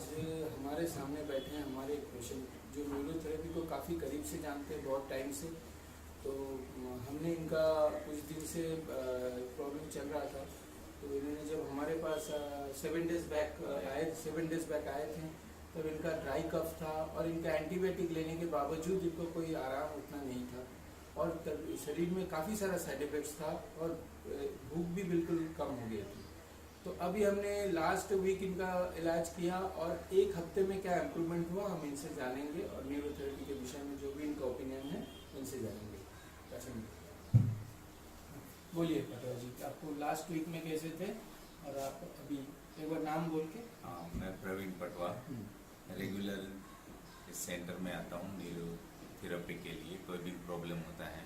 आज हमारे सामने बैठे हैं हमारे एक पेशेंट जो न्यूरोथेरेपी को काफ़ी करीब से जानते हैं बहुत टाइम से। तो हमने इनका कुछ दिन से प्रॉब्लम चल रहा था, तो इन्होंने जब हमारे पास 7 डेज़ बैक आए थे, तब इनका ड्राई कफ था और इनका एंटीबायोटिक लेने के बावजूद इनको कोई आराम उतना नहीं था और शरीर में काफ़ी सारा साइड इफ़ेक्ट्स था और भूख भी बिल्कुल कम हो गई थी। तो अभी हमने लास्ट वीक इनका इलाज किया और एक हफ्ते में क्या इम्प्रूवमेंट हुआ हम इनसे जानेंगे और न्यूरोथेरेपी के विषय में जो भी इनका ओपिनियन है इनसे जानेंगे। बोलिए पटवा जी, आपको लास्ट वीक में कैसे थे और आप अभी एक बार नाम बोल के। हाँ, मैं प्रवीण पटवा रेगुलर इस सेंटर में आता हूँ न्यूरोथेरेपी के लिए। कोई भी प्रॉब्लम होता है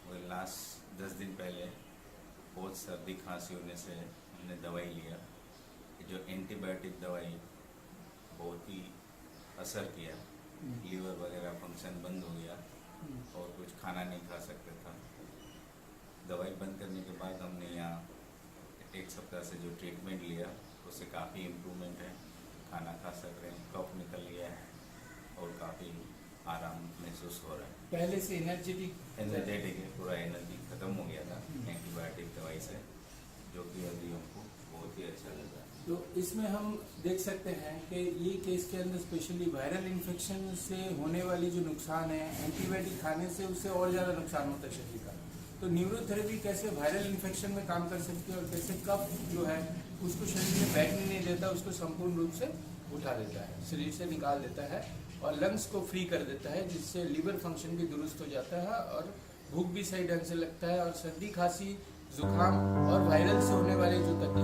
और लास्ट 10 दिन पहले बहुत सर्दी खांसी होने से हमने दवाई लिया। जो एंटीबायोटिक दवाई बहुत ही असर किया, लीवर वगैरह फंक्शन बंद हो गया और कुछ खाना नहीं खा सकते था। दवाई बंद करने के बाद हमने यहाँ 1 सप्ताह से जो ट्रीटमेंट लिया उससे काफ़ी इम्प्रूवमेंट है। खाना खा सक रहे हैं, कफ निकल गया है और काफ़ी आराम महसूस हो रहा है। पहले से एनर्जेटिक है, पूरा एनर्जी खत्म हो गया था एंटीबायोटिक दवाई से, जो कि अभी हमको बहुत ही अच्छा लगा। तो इसमें हम देख सकते हैं कि ये केस के अंदर स्पेशली वायरल इन्फेक्शन से होने वाली जो नुकसान है, एंटीबायोटिक खाने से उससे और ज़्यादा नुकसान होता है शरीर का। तो न्यूरोथेरेपी कैसे वायरल इन्फेक्शन में काम कर सकती है और कैसे कफ जो है उसको शरीर में बैठने नहीं देता, उसको संपूर्ण रूप से उठा देता है, शरीर से निकाल देता है और लंग्स को फ्री कर देता है, जिससे लीवर फंक्शन भी दुरुस्त हो जाता है और भूख भी सही ढंग से लगता है और सर्दी खांसी जुकाम और वायरल से होने वाले जो तकलीफ